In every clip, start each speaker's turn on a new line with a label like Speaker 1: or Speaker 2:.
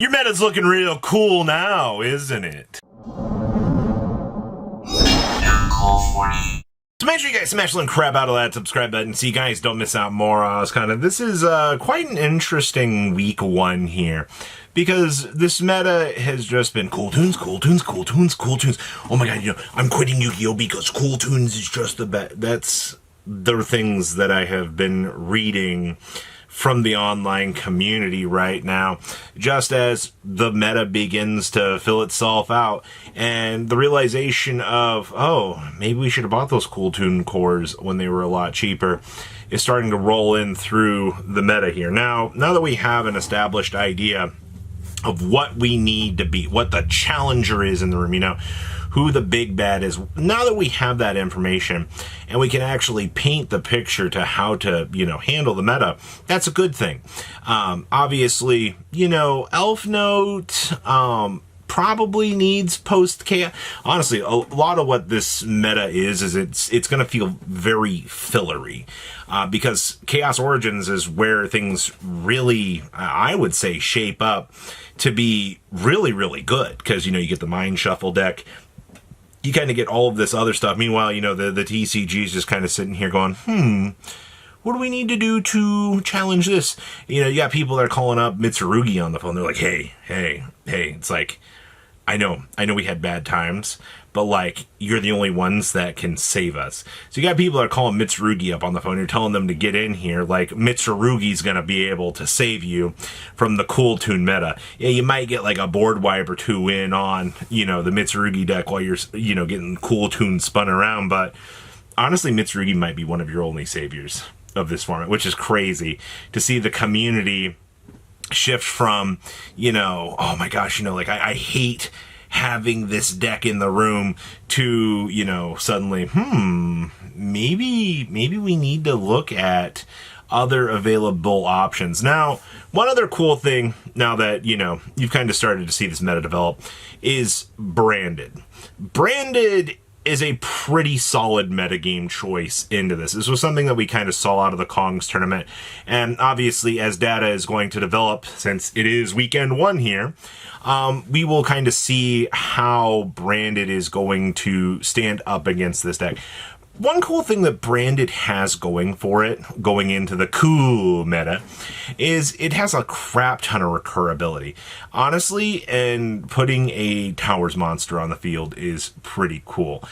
Speaker 1: Your meta's looking real cool now, isn't it? So make sure you guys smash the crap out of that subscribe button so you guys don't miss out more on us. This is quite an interesting week one here, because this meta has just been cool tunes, cool tunes, cool tunes, cool tunes. Oh my god, I'm quitting Yu-Gi-Oh! Because cool tunes is just the best. That's the things that I have been reading from the online community right now, just as the meta begins to fill itself out, and the realization of, oh, maybe we should have bought those Cool Tune cores when they were a lot cheaper, is starting to roll in through the meta here. Now that we have an established idea of what we need to beat, what the challenger is in the room, who the big bad is. Now that we have that information and we can actually paint the picture to how to, handle the meta, that's a good thing. Obviously, Elf Note, probably needs post chaos. Honestly, a lot of what this meta is it's going to feel very fillery, because Chaos Origins is where things really, I would say, shape up to be really, really good, because you get the Mind Shuffle deck. You kind of get all of this other stuff. Meanwhile, the TCG is just kind of sitting here going, what do we need to do to challenge this? You got people that are calling up Mitsurugi on the phone. They're like, hey. It's like, I know we had bad times, but you're the only ones that can save us. So you got people that are calling Mitsurugi up on the phone. You're telling them to get in here. Mitsurugi's going to be able to save you from the Cool Tune meta. Yeah, you might get a board wipe or two in on, the Mitsurugi deck while you're, getting Cool Tune spun around. But honestly, Mitsurugi might be one of your only saviors of this format, which is crazy to see the community shift from, oh my gosh, I hate having this deck in the room, to, suddenly, maybe we need to look at other available options. Now, one other cool thing, now that, you've kind of started to see this meta develop, is Branded. Branded is a pretty solid metagame choice into this. This was something that we kind of saw out of the Kongs tournament. And obviously, as data is going to develop, since it is weekend one here, we will kind of see how Branded is going to stand up against this deck. One cool thing that Branded has going for it, going into the cool meta, is it has a crap ton of recurability. Honestly, and putting a Towers monster on the field is pretty cool.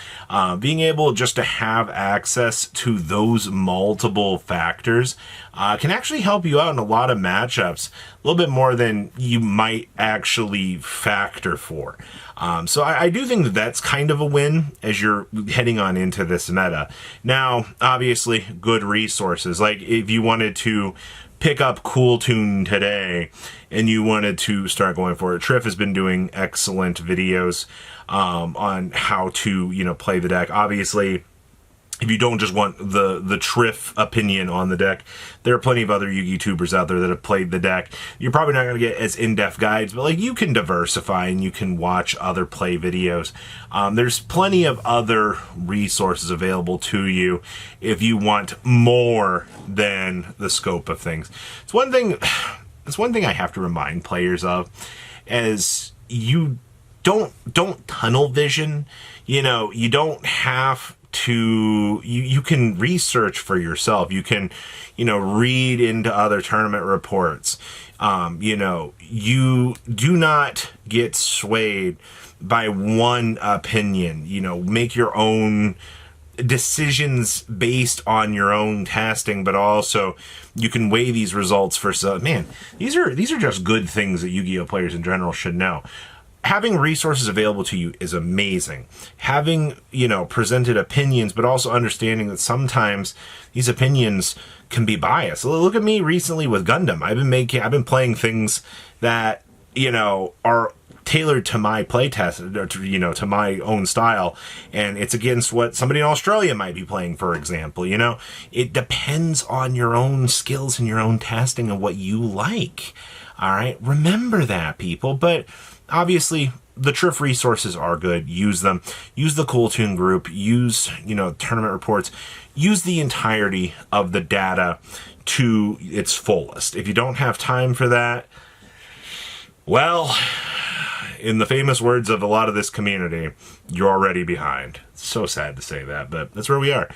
Speaker 1: Being able just to have access to those multiple factors can actually help you out in a lot of matchups, a little bit more than you might actually factor for. So I do think that that's kind of a win as you're heading on into this meta. Now, obviously, good resources. If you wanted to pick up Cool Tune today and you wanted to start going for it, Triff has been doing excellent videos on how to, play the deck. Obviously, if you don't just want the Triff opinion on the deck, there are plenty of other Yu-Gi tubers out there that have played the deck. You're probably not going to get as in-depth guides, but you can diversify and you can watch other play videos. There's plenty of other resources available to you if you want more than the scope of things. It's one thing I have to remind players of, as you don't tunnel vision. You don't have to, you can research for yourself. You can, read into other tournament reports. You do not get swayed by one opinion. Make your own decisions based on your own testing, but also you can weigh these results for, these are just good things that Yu-Gi-Oh players in general should know. Having resources available to you is amazing. Having, presented opinions, but also understanding that sometimes these opinions can be biased. Look at me recently with Gundam. I've been playing things that, are tailored to my playtest, or to my own style, and it's against what somebody in Australia might be playing, for example. It depends on your own skills and your own testing and what you like. All right, remember that, people. But obviously, the Triff resources are good. Use them. Use the Cool Tune group. Use, tournament reports. Use the entirety of the data to its fullest. If you don't have time for that, Well, in the famous words of a lot of this community, you're already behind. It's so sad to say that, but that's where we are.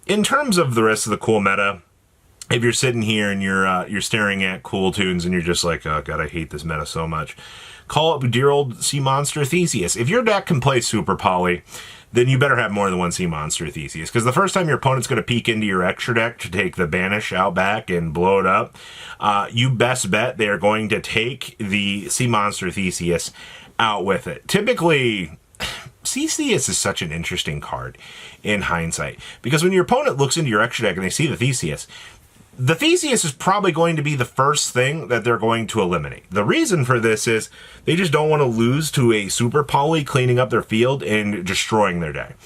Speaker 1: In terms of the rest of the cool meta, if you're sitting here and you're staring at cool tunes and you're just like, oh god, I hate this meta so much, call up dear old Sea Monster Theseus. If your deck can play Super Poly, then you better have more than one Sea Monster Theseus. Because the first time your opponent's going to peek into your extra deck to take the Banish out back and blow it up, you best bet they are going to take the Sea Monster Theseus out with it. Typically, Theseus is such an interesting card in hindsight. Because when your opponent looks into your extra deck and they see the Theseus is probably going to be the first thing that they're going to eliminate. The reason for this is they just don't want to lose to a Super Poly cleaning up their field and destroying their deck.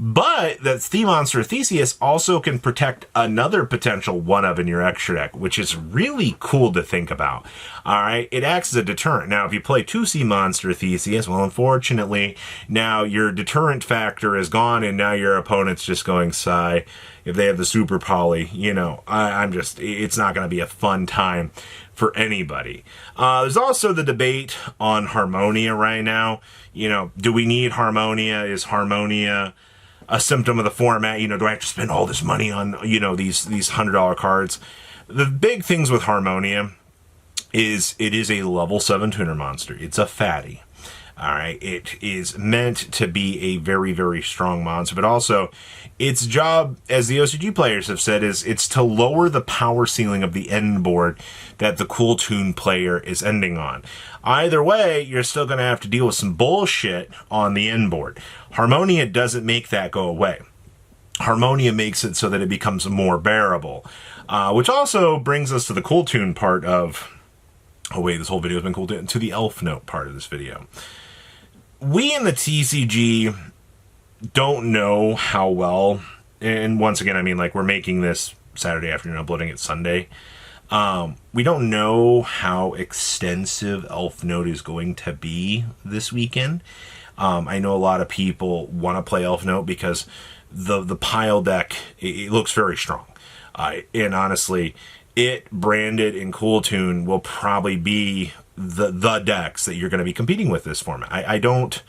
Speaker 1: But that Sea Monster Theseus also can protect another potential one-of in your extra deck, which is really cool to think about. Alright, it acts as a deterrent. Now, if you play two Sea Monster Theseus, well, unfortunately, now your deterrent factor is gone, and now your opponent's just going, sigh. If they have the Super Poly, you know, it's not going to be a fun time for anybody. There's also the debate on Harmonia right now. You know, do we need Harmonia? Is Harmonia a symptom of the format? You know, do I have to spend all this money on, you know, these $100 cards? The big things with Harmonia is it is a level 7 tuner monster. It's a fatty. All right, it is meant to be a very, very strong monster, but also its job, as the OCG players have said, is it's to lower the power ceiling of the end board that the Cool Tune player is ending on. Either way, you're still going to have to deal with some bullshit on the end board. Harmonia doesn't make that go away. Harmonia makes it so that it becomes more bearable, which also brings us to the Cool Tune part of... Oh wait, this whole video has been cool to the Elf Note part of this video. We in the TCG don't know how well, and once again, I mean, like, we're making this Saturday afternoon, uploading it Sunday. We don't know how extensive Elf Note is going to be this weekend. I know a lot of people want to play Elf Note because the pile deck, it looks very strong. And honestly, it branded in Cool Tune will probably be the decks that you're going to be competing with this format. I don't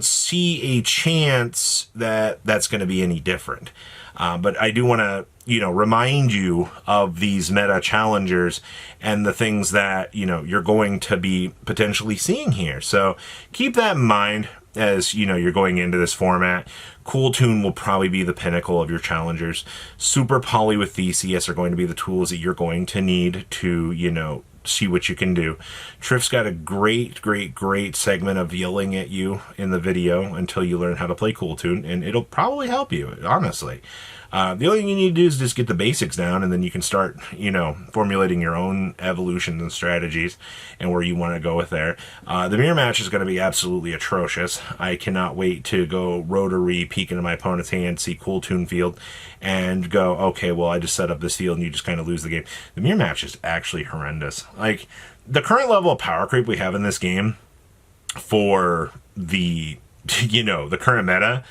Speaker 1: see a chance that that's going to be any different. But I do want to, you know, remind you of these meta challengers and the things that, you know, you're going to be potentially seeing here. So keep that in mind as, you know, you're going into this format. Cool Tune will probably be the pinnacle of your challengers. Super Poly with Theseus are going to be the tools that you're going to need to, you know, see what you can do. Triff's got a great segment of yelling at you in the video until you learn how to play Cool Tune, and it'll probably help you, honestly. The only thing you need to do is just get the basics down, and then you can start, you know, formulating your own evolutions and strategies and where you want to go with there. The mirror match is going to be absolutely atrocious. I cannot wait to go rotary, peek into my opponent's hand, see Cool Tune field, and go, okay, well, I just set up this field, and you just kind of lose the game. The mirror match is actually horrendous. Like, the current level of power creep we have in this game for the, you know, the current meta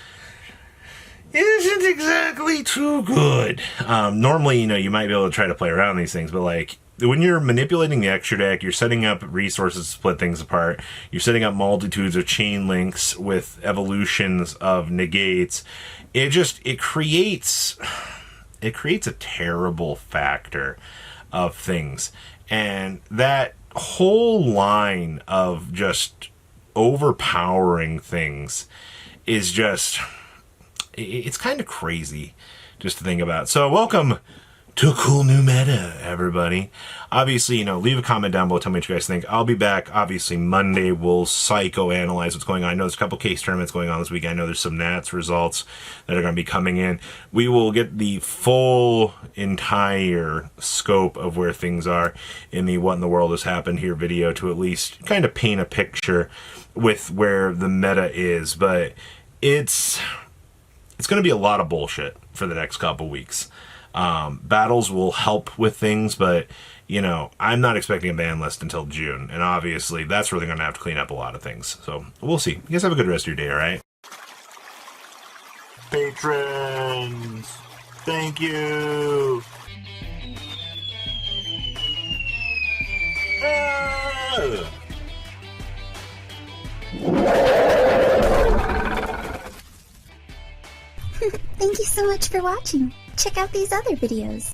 Speaker 1: isn't exactly too good. Normally, you know, you might be able to try to play around these things, but like when you're manipulating the extra deck, you're setting up resources to split things apart. You're setting up multitudes of chain links with evolutions of negates. It creates a terrible factor of things. And that whole line of just overpowering things is just... it's kind of crazy just to think about. So welcome to Kewl New Meta, everybody. Obviously, you know, leave a comment down below, tell me what you guys think. I'll be back, obviously, Monday. We'll psychoanalyze what's going on. I know there's a couple case tournaments going on this week. I know there's some Nats results that are going to be coming in. We will get the full, entire scope of where things are in the What in the World Has Happened Here video to at least kind of paint a picture with where the meta is. But it's going to be a lot of bullshit for the next couple weeks. Battles will help with things, but, you know, I'm not expecting a ban list until June, and obviously that's where they're going to have to clean up a lot of things. So we'll see. You guys have a good rest of your day, all right? Patrons, thank you.
Speaker 2: Thank you so much for watching. Check out these other videos.